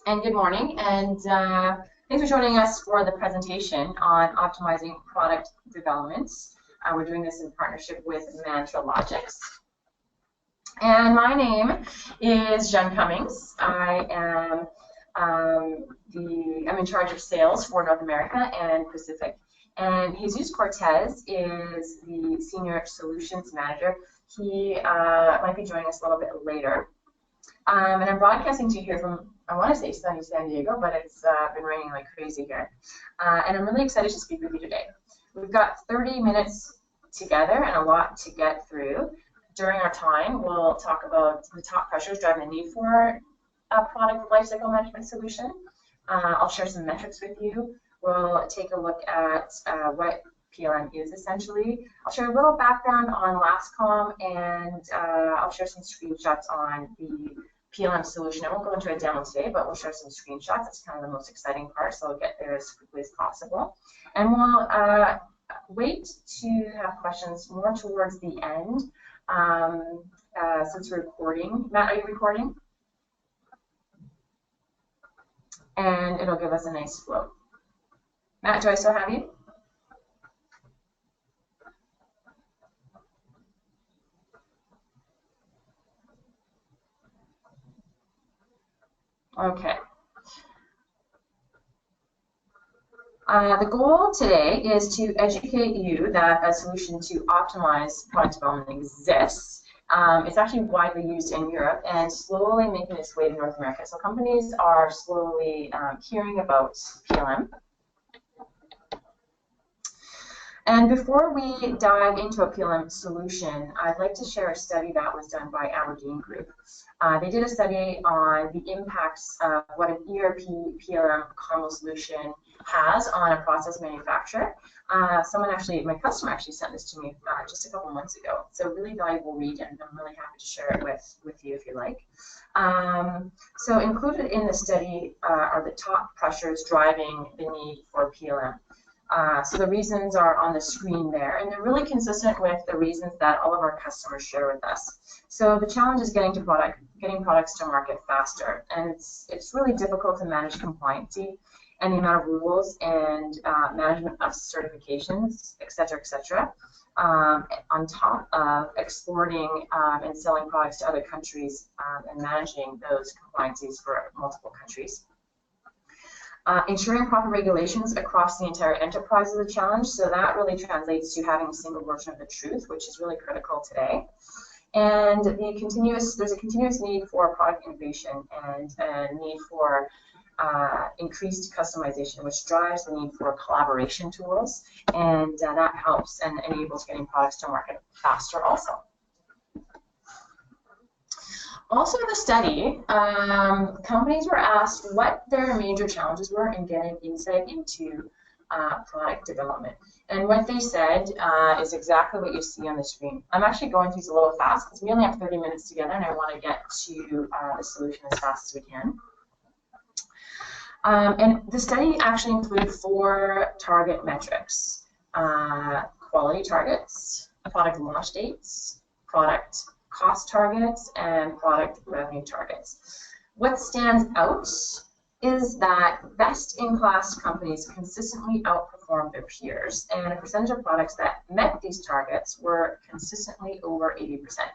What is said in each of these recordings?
And good morning, and thanks for joining us for the presentation on optimizing product development. We're doing this in partnership with Mantralogix. And my name is Jen Cummings. I'm in charge of sales for North America and Pacific. And Jesus Cortez is the Senior Solutions Manager. He might be joining us a little bit later. And I'm broadcasting to you here from, I want to say sunny San Diego, but it's been raining like crazy here. And I'm really excited to speak with you today. We've got 30 minutes together and a lot to get through. During our time, we'll talk about the top pressures driving the need for a product lifecycle management solution. I'll share some metrics with you. We'll take a look at what PLM is essentially. I'll share a little background on Lascom, and I'll share some screenshots on the PLM solution. I won't go into a demo today, but we'll share some screenshots. That's kind of the most exciting part, so I'll get there as quickly as possible. And we'll wait to have questions more towards the end, since we're recording. Matt, are you recording? And it'll give us a nice flow. Matt, do I still have you? Okay. The goal today is to educate you that a solution to optimize product development exists. It's actually widely used in Europe and slowly making its way to North America. So companies are slowly hearing about PLM. And before we dive into a PLM solution, I'd like to share a study that was done by Aberdeen Group. They did a study on the impacts of what an ERP PLM combo solution has on a process manufacturer. My customer actually sent this to me just a couple months ago. It's a really valuable read, and I'm really happy to share it with you if you like. So included in the study are the top pressures driving the need for PLM. So the reasons are on the screen there, and they're really consistent with the reasons that all of our customers share with us. So the challenge is getting products to market faster, and it's really difficult to manage compliancy and the amount of rules and management of certifications, et cetera, on top of exporting and selling products to other countries and managing those compliancies for multiple countries. Ensuring proper regulations across the entire enterprise is a challenge, so that really translates to having a single version of the truth, which is really critical today. And there's a continuous need for product innovation and a need for increased customization, which drives the need for collaboration tools, and that helps and enables getting products to market faster also. Also in the study, companies were asked what their major challenges were in getting insight into product development. And what they said is exactly what you see on the screen. I'm actually going through these a little fast because we only have 30 minutes together and I want to get to the solution as fast as we can. And the study actually included 4 target metrics: quality targets, product launch dates, product cost targets, and product revenue targets. What stands out is that best-in-class companies consistently outperform their peers, and a percentage of products that met these targets were consistently over 80%.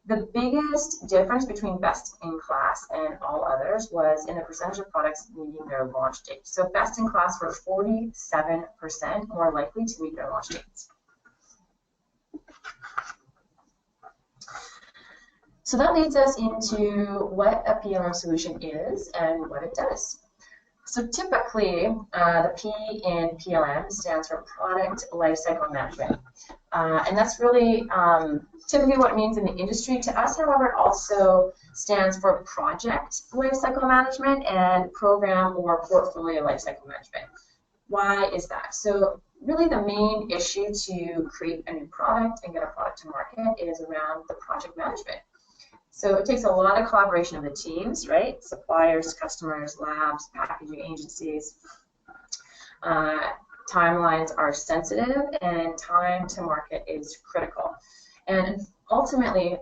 The biggest difference between best-in-class and all others was in the percentage of products meeting their launch date. So best-in-class were 47% more likely to meet their launch dates. So that leads us into what a PLM solution is and what it does. So typically, the P in PLM stands for Product Lifecycle Management. And that's really typically what it means in the industry. To us, however, it also stands for Project Lifecycle Management and Program or Portfolio Lifecycle Management. Why is that? So really the main issue to create a new product and get a product to market is around the project management. So it takes a lot of collaboration of the teams, right? Suppliers, customers, labs, packaging agencies. Timelines are sensitive and time to market is critical. And ultimately,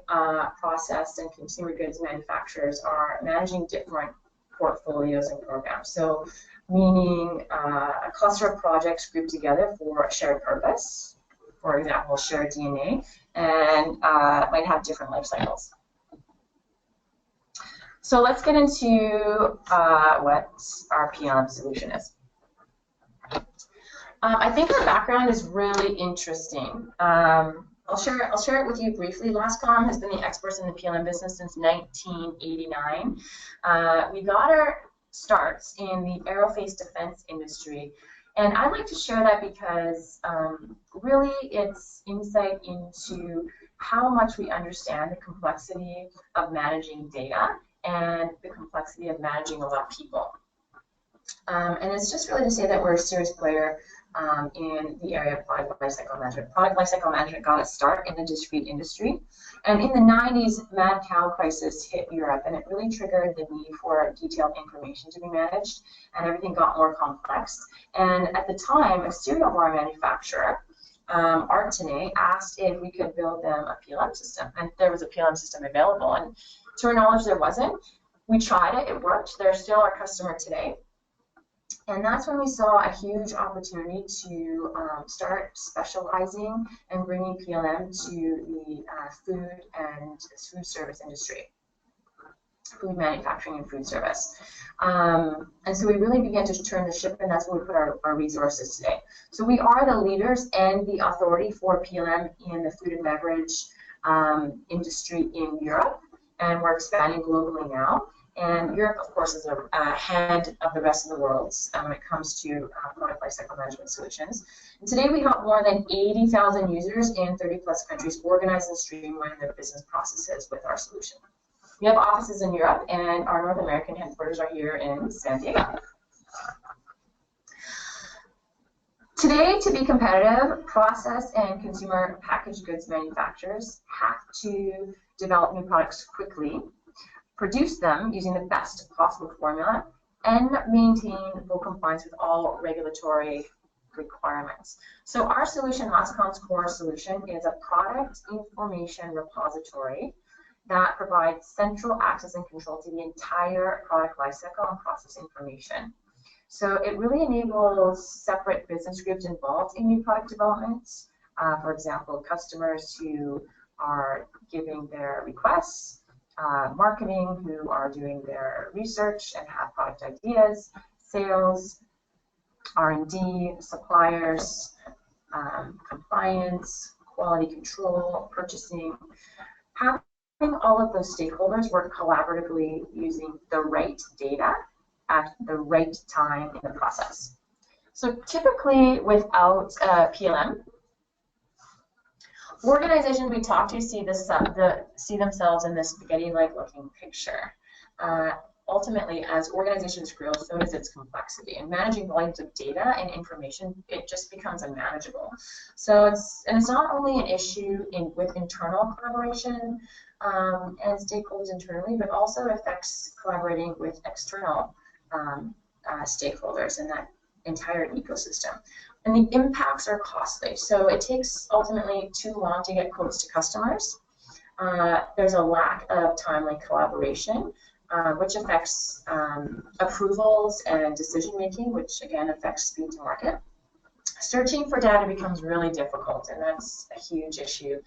process and consumer goods manufacturers are managing different portfolios and programs. So meaning a cluster of projects grouped together for a shared purpose, for example, shared DNA, and might have different life cycles. So let's get into what our PLM solution is. I think our background is really interesting. I'll share it with you briefly. Lascom has been the experts in the PLM business since 1989. We got our starts in the aerospace defense industry, and I like to share that because really it's insight into how much we understand the complexity of managing data and the complexity of managing a lot of people. And it's just really to say that we're a serious player in the area of product lifecycle management. Product lifecycle management got its start in the discrete industry. And in the 90s, mad cow crisis hit Europe, and it really triggered the need for detailed information to be managed, and everything got more complex. And at the time, a cereal bar manufacturer, Artenay, asked if we could build them a PLM system, and there was a PLM system available. And to our knowledge, there wasn't. We tried it, it worked. They're still our customer today. And that's when we saw a huge opportunity to start specializing and bringing PLM to the food and food service industry, food manufacturing and food service. And so we really began to turn the ship, and that's where we put our resources today. So we are the leaders and the authority for PLM in the food and beverage industry in Europe, and we're expanding globally now. And Europe, of course, is ahead of the rest of the world when it comes to product lifecycle management solutions. And today we help more than 80,000 users in 30+ countries organize and streamline their business processes with our solution. We have offices in Europe, and our North American headquarters are here in San Diego. Today, to be competitive, process and consumer packaged goods manufacturers have to develop new products quickly, produce them using the best possible formula, and maintain full compliance with all regulatory requirements. So our solution, Lascom's core solution, is a product information repository that provides central access and control to the entire product lifecycle and process information. So it really enables separate business groups involved in new product development. For example, customers who are giving their requests, marketing who are doing their research and have product ideas, sales, R&D, suppliers, compliance, quality control, purchasing. Having all of those stakeholders work collaboratively using the right data at the right time in the process. So typically without PLM, organizations we talk to see themselves in this spaghetti-like looking picture. Ultimately, as organizations grow, so does its complexity. And managing volumes of data and information, it just becomes unmanageable. So it's not only an issue with internal collaboration and stakeholders internally, but also affects collaborating with external stakeholders in that entire ecosystem. And the impacts are costly. So it takes ultimately too long to get quotes to customers. There's a lack of timely collaboration, which affects approvals and decision making, which again affects speed to market. Searching for data becomes really difficult, and that's a huge issue.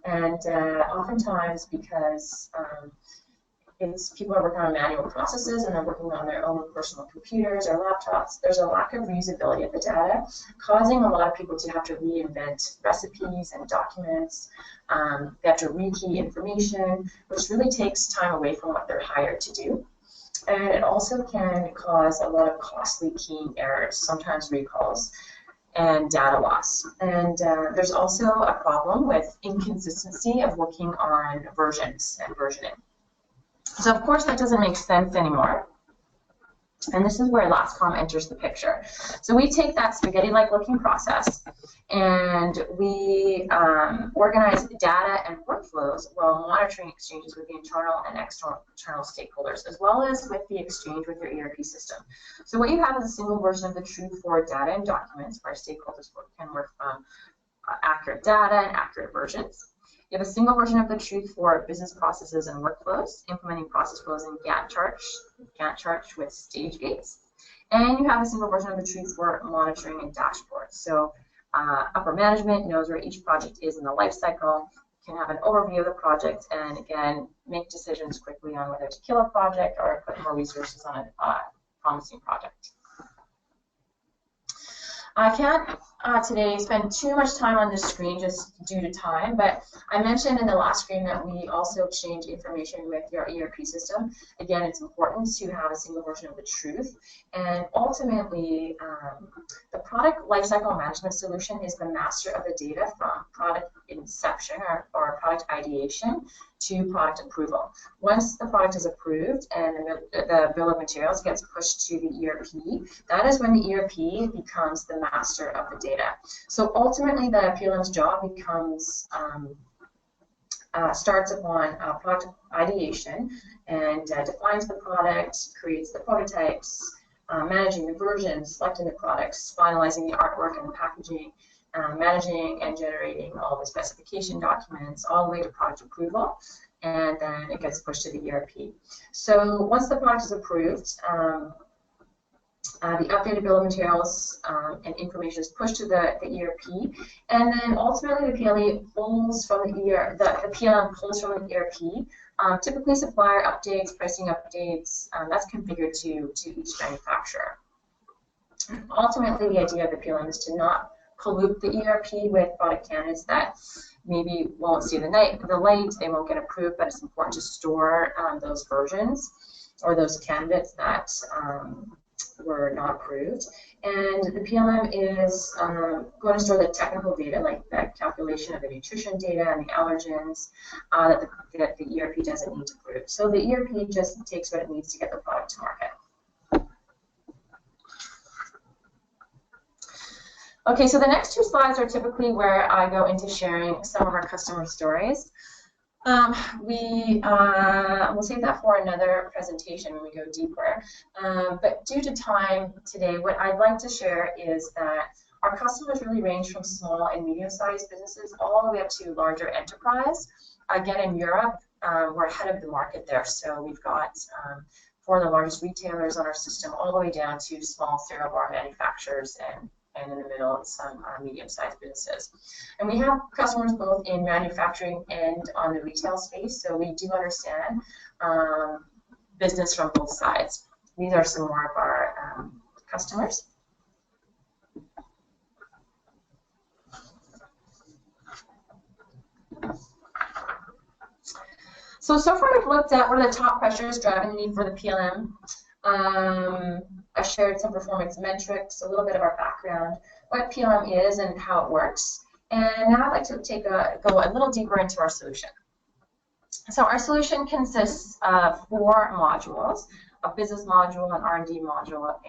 And oftentimes because people are working on manual processes and they're working on their own personal computers or laptops, there's a lack of reusability of the data, causing a lot of people to have to reinvent recipes and documents. They have to rekey information, which really takes time away from what they're hired to do. And it also can cause a lot of costly keying errors, sometimes recalls, and data loss. And there's also a problem with inconsistency of working on versions and versioning. So of course that doesn't make sense anymore. And this is where Lascom enters the picture. So we take that spaghetti-like looking process and we organize data and workflows while monitoring exchanges with the internal and external stakeholders, as well as with the exchange with your ERP system. So what you have is a single version of the truth for data and documents where stakeholders can work from accurate data and accurate versions. You have a single version of the truth for business processes and workflows, implementing process flows in Gantt chart with stage gates. And you have a single version of the truth for monitoring and dashboards. So upper management knows where each project is in the life cycle, can have an overview of the project, and again, make decisions quickly on whether to kill a project or put more resources on a promising project. I can't today spend too much time on this screen just due to time, but I mentioned in the last screen that we also exchange information with your ERP system. Again, it's important to have a single version of the truth, and ultimately the product lifecycle management solution is the master of the data from product inception or product ideation to product approval. Once the product is approved and the bill of materials gets pushed to the ERP, that is when the ERP becomes the master of the data. So ultimately, the PLM's job becomes starts upon product ideation and defines the product, creates the prototypes, managing the versions, selecting the products, finalizing the artwork and the packaging, managing and generating all the specification documents, all the way to product approval, and then it gets pushed to the ERP. So once the product is approved, the updated bill of materials and information is pushed to the ERP, and then ultimately the PLM pulls from the PLM pulls from the ERP, typically supplier updates, pricing updates, that's configured to each manufacturer. Ultimately, the idea of the PLM is to not pollute the ERP with product candidates that maybe won't see the light, they won't get approved, but it's important to store those versions or those candidates that were not approved. And the PLM is going to store the technical data, like the calculation of the nutrition data and the allergens that the ERP doesn't need to prove. So the ERP just takes what it needs to get the product to market. Okay, so the next two slides are typically where I go into sharing some of our customer stories. We'll save that for another presentation when we go deeper. But due to time today, what I'd like to share is that our customers really range from small and medium-sized businesses all the way up to larger enterprise. Again, in Europe, we're ahead of the market there. So we've got four of the largest retailers on our system, all the way down to small cereal bar manufacturers and in the middle, some medium-sized businesses. And we have customers both in manufacturing and on the retail space, so we do understand business from both sides. These are some more of our customers. So far we've looked at what are the top pressures driving the need for the PLM. I shared some performance metrics, a little bit of our background, what PLM is and how it works. And now I'd like to go a little deeper into our solution. So our solution consists of 4 modules: a business module, an R&D module,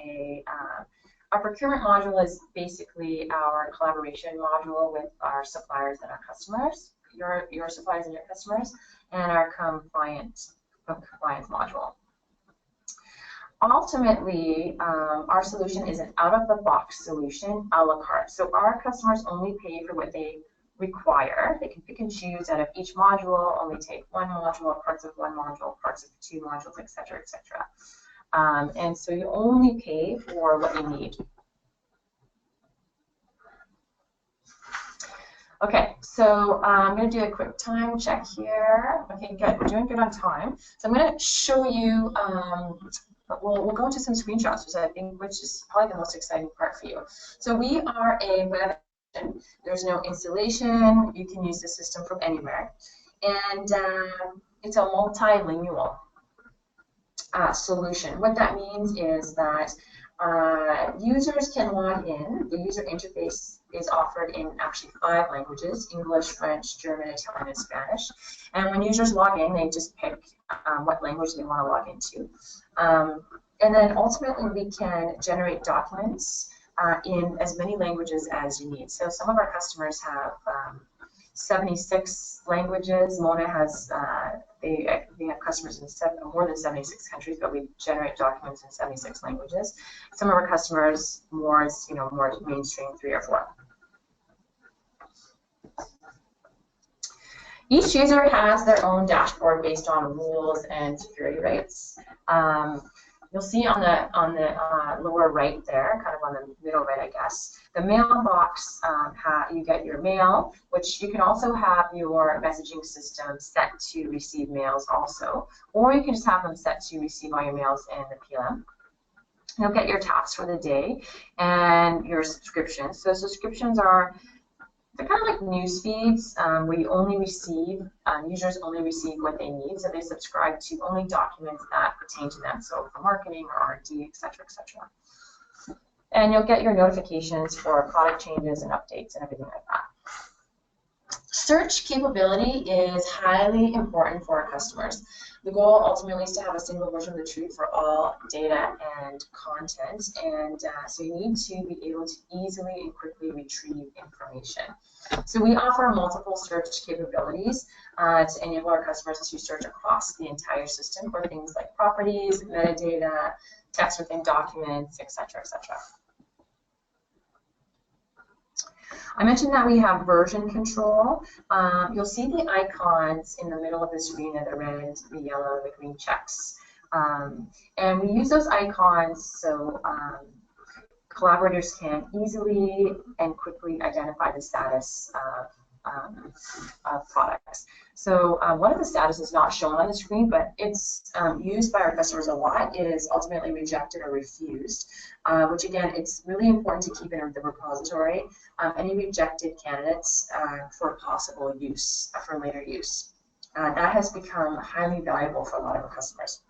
our procurement module is basically our collaboration module with our suppliers and our customers, your suppliers and your customers, and our compliance module. Ultimately, our solution is an out-of-the-box solution, a la carte. So our customers only pay for what they require. They can pick and choose out of each module, only take one module, parts of one module, parts of 2 modules, etc., etc. And so you only pay for what you need. Okay, so I'm going to do a quick time check here. Okay, good. We're doing good on time. So I'm going to show you. We'll go into some screenshots, which is probably the most exciting part for you. So we are a web application. There's no installation. You can use the system from anywhere. And it's a multilingual solution. What that means is that users can log in. The user interface is offered in actually 5 languages: English, French, German, Italian, and Spanish. And when users log in, they just pick what language they want to log into. And then ultimately we can generate documents in as many languages as you need. So some of our customers have 76 languages. Mona has, they have customers in more than 76 countries, but we generate documents in 76 languages. Some of our customers more mainstream, 3 or 4. Each user has their own dashboard based on rules and security rights. You'll see on the lower right there, kind of on the middle right, I guess, the mailbox, you get your mail, which you can also have your messaging system set to receive mails also, or you can just have them set to receive all your mails in the PLM. You'll get your tasks for the day and your subscriptions. So subscriptions they're kind of like news feeds where you only receive, users only receive what they need, so they subscribe to only documents that pertain to them, so for marketing or R&D, et cetera, et cetera. And you'll get your notifications for product changes and updates and everything like that. Search capability is highly important for our customers. The goal ultimately is to have a single version of the truth for all data and content, and so you need to be able to easily and quickly retrieve information. So we offer multiple search capabilities to enable our customers to search across the entire system for things like properties, metadata, text within documents, etc., etc. I mentioned that we have version control. You'll see the icons in the middle of the screen are the red, the yellow, the green checks. And we use those icons so collaborators can easily and quickly identify the status of products. So one of the status is not shown on the screen, but it's used by our customers a lot. It is ultimately rejected or refused, which again, it's really important to keep in the repository any rejected candidates for possible use, for later use. That has become highly valuable for a lot of our customers.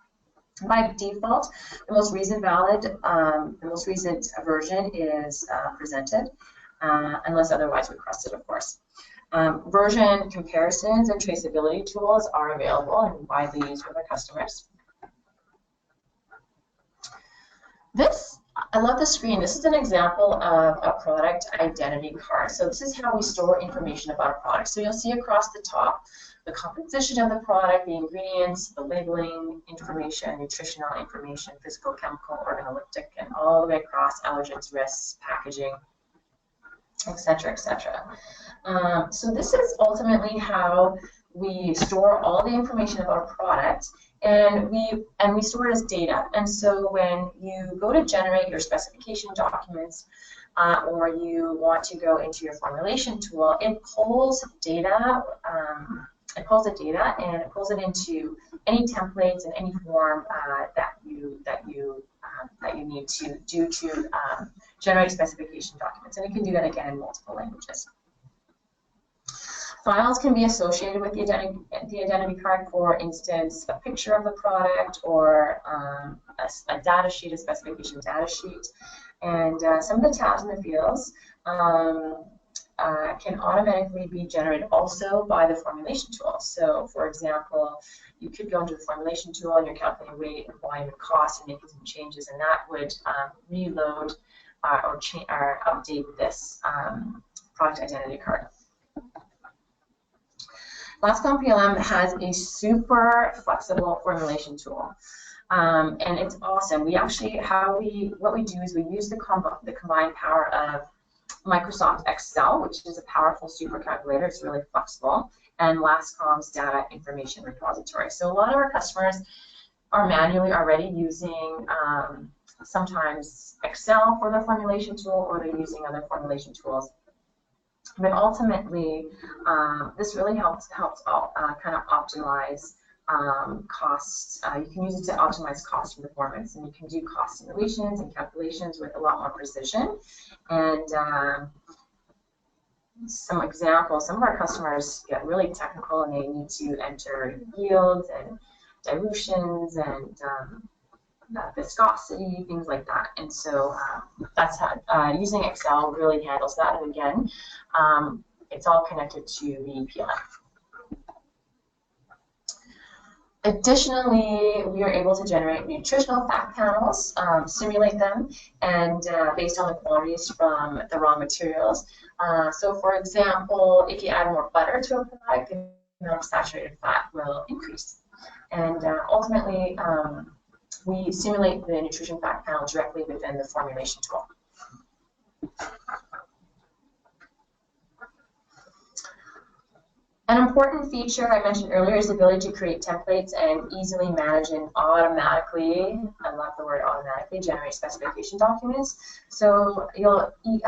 By default, the most recent version is presented, unless otherwise requested, of course. Version comparisons and traceability tools are available and widely used with our customers. I love the screen. This is an example of a product identity card. So this is how we store information about a product. So you'll see across the top the composition of the product, the ingredients, the labeling information, nutritional information, physical, chemical, organoleptic, and all the way across allergens, risks, packaging, etc., etc. So this is ultimately how we store all the information about a product, and we store it as data. And so when you go to generate your specification documents, or you want to go into your formulation tool, it pulls data. It pulls the data and it pulls it into any templates and any form that you need to do to generate specification documents, and it can do that again in multiple languages. Files can be associated with the identity card, for instance, a picture of the product or a data sheet, a specification data sheet, and some of the tabs in the fields can automatically be generated also by the formulation tool. So, for example, you could go into the formulation tool and you're calculating weight and volume and cost and making some changes, and that would reload or update this product identity card. Lascom PLM has a super flexible formulation tool, and it's awesome. We actually, what we do is we use the combined power of Microsoft Excel, which is a powerful super calculator. It's really flexible, and Lascom's data information repository. So a lot of our customers are manually already using sometimes Excel for their formulation tool, or they're using other formulation tools. But ultimately, this really helps kind of optimize costs. You can use it to optimize cost and performance, and you can do cost simulations and calculations with a lot more precision. And some examples, some of our customers get really technical and they need to enter yields and dilutions and viscosity, things like that. And so that's how using Excel really handles that. And again, it's all connected to the PLM. Additionally, we are able to generate nutritional fact panels, simulate them, and based on the quantities from the raw materials. So, for example, if you add more butter to a product, the amount of saturated fat will increase. And ultimately, we simulate the nutrition fact panel directly within the formulation tool. An important feature I mentioned earlier is the ability to create templates and easily manage and automatically, I love the word automatically, generate specification documents. So you'll be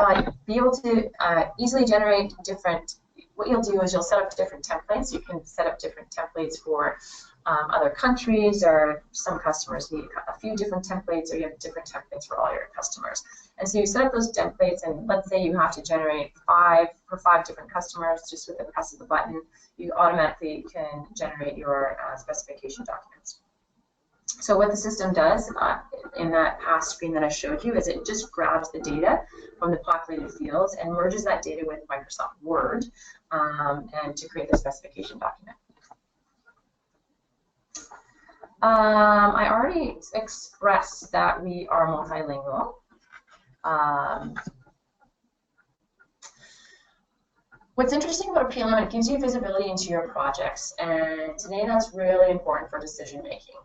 able to easily generate different, what you'll do is you'll set up different templates. You can set up different templates for other countries, or some customers need a few different templates, or you have different templates for all your customers. And so you set up those templates, and let's say you have to generate 5 for 5 different customers just with the press of the button. You automatically can generate your specification documents. So what the system does in that past screen that I showed you is it just grabs the data from the populated fields and merges that data with Microsoft Word and to create the specification document. I already expressed that we are multilingual. What's interesting about PLM, it gives you visibility into your projects, and today that's really important for decision making.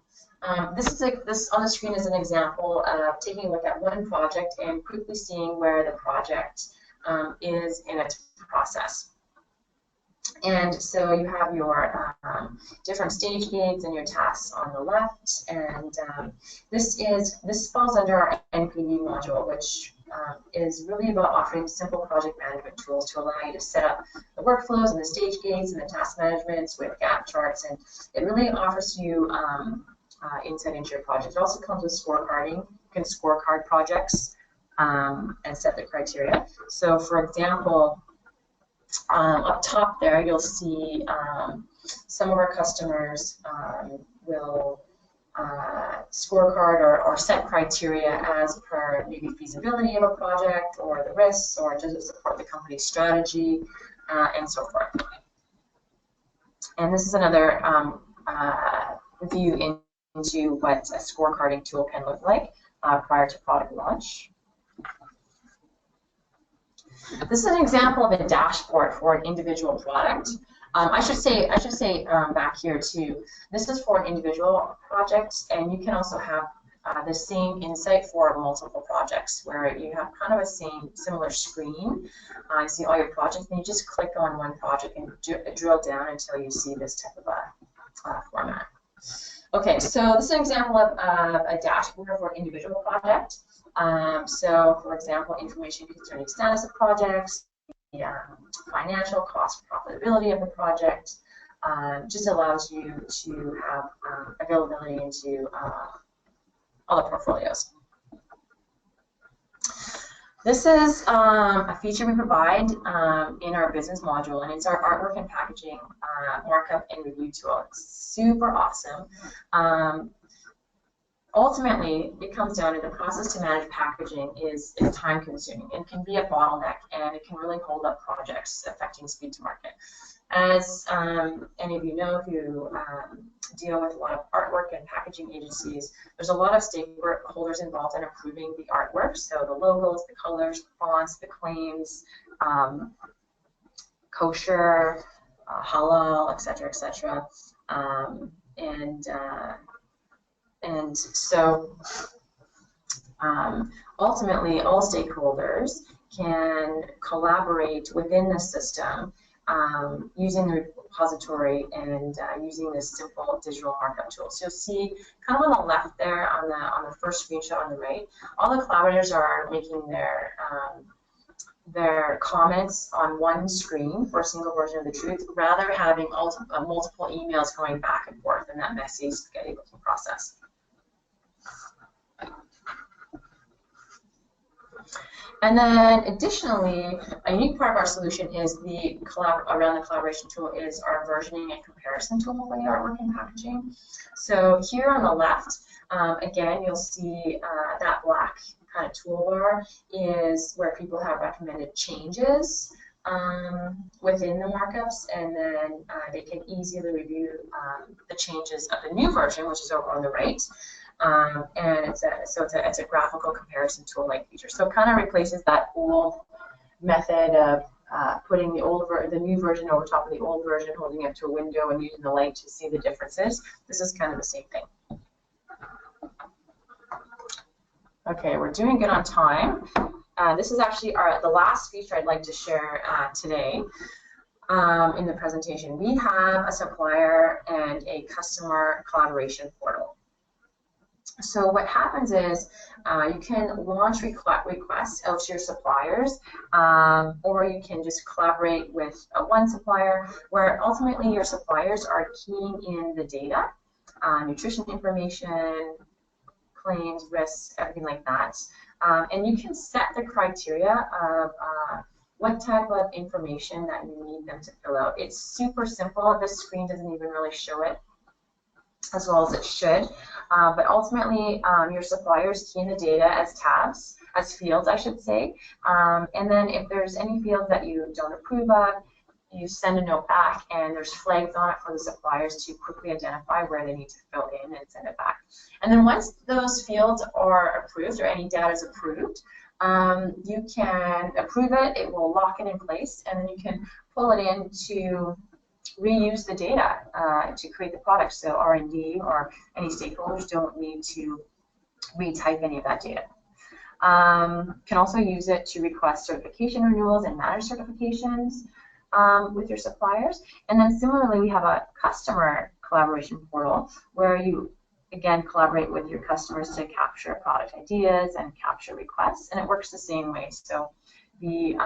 This on the screen is an example of taking a look at one project and quickly seeing where the project is in its process. And so you have your different stage gates and your tasks on the left, and this falls under our NPD module, which is really about offering simple project management tools to allow you to set up the workflows and the stage gates and the task managements with gap charts, and it really offers you insight into your project. It also comes with scorecarding. You can scorecard projects and set the criteria. So for example, up top there, you'll see some of our customers will scorecard or set criteria as per maybe feasibility of a project, or the risks, or does it support the company's strategy, and so forth. And this is another view into what a scorecarding tool can look like prior to product launch. This is an example of a dashboard for an individual product. I should say back here too, this is for an individual project, and you can also have the same insight for multiple projects, where you have kind of a similar screen. You see all your projects, and you just click on one project and drill down until you see this type of a format. Okay, so this is an example of a dashboard for an individual project. So, for example, information concerning status of projects, the financial cost, profitability of the project, just allows you to have availability into all the portfolios. This is a feature we provide in our business module, and it's our artwork and packaging markup and review tool. It's super awesome. Ultimately, it comes down to the process to manage packaging is time consuming and can be a bottleneck, and it can really hold up projects affecting speed to market. As any of you know who deal with a lot of artwork and packaging agencies, there's a lot of stakeholders involved in approving the artwork, so the logos, the colors, the fonts, the claims, kosher, halal, etc., etc. And so ultimately, all stakeholders can collaborate within the system using the repository and using this simple digital markup tool. So you'll see kind of on the left there, on the first screenshot on the right, all the collaborators are making their comments on one screen for a single version of the truth, rather having multiple emails going back and forth in that messy, spaghetti-looking process. And then additionally, a unique part of our solution is around the collaboration tool is our versioning and comparison tool for the artwork and packaging. So here on the left, again, you'll see that black kind of toolbar is where people have recommended changes within the markups, and then they can easily review the changes of the new version, which is over on the right. And it's a graphical comparison tool-like feature. So it kind of replaces that old method of putting the new version over top of the old version, holding it to a window and using the light to see the differences. This is kind of the same thing. Okay, we're doing good on time. This is actually the last feature I'd like to share today. in the presentation. We have a supplier and a customer collaboration portal. So what happens is you can launch requests out to your suppliers, or you can just collaborate with one supplier, where ultimately your suppliers are keying in the data, nutrition information, claims, risks, everything like that. And you can set the criteria of what type of information that you need them to fill out. It's super simple. This screen doesn't even really show it as well as it should. But ultimately, your suppliers key in the data as tabs, as fields, I should say. And then if there's any fields that you don't approve of, you send a note back, and there's flags on it for the suppliers to quickly identify where they need to fill in and send it back. And then once those fields are approved, or any data is approved, you can approve it, it will lock it in place, and then you can pull it in to reuse the data to create the product. So R&D or any stakeholders don't need to retype any of that data. Can also use it to request certification renewals and manage certifications with your suppliers. And then similarly, we have a customer collaboration portal where you, again, collaborate with your customers to capture product ideas and capture requests, and it works the same way. So the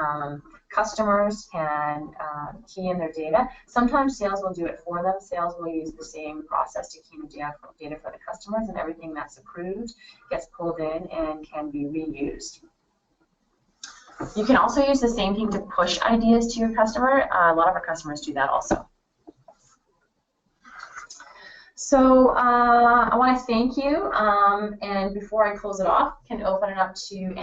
customers can key in their data. Sometimes sales will do it for them. Sales will use the same process to key in the data for the customers, and everything that's approved gets pulled in and can be reused. You can also use the same thing to push ideas to your customer. A lot of our customers do that also. So I want to thank you, and before I close it off, can open it up to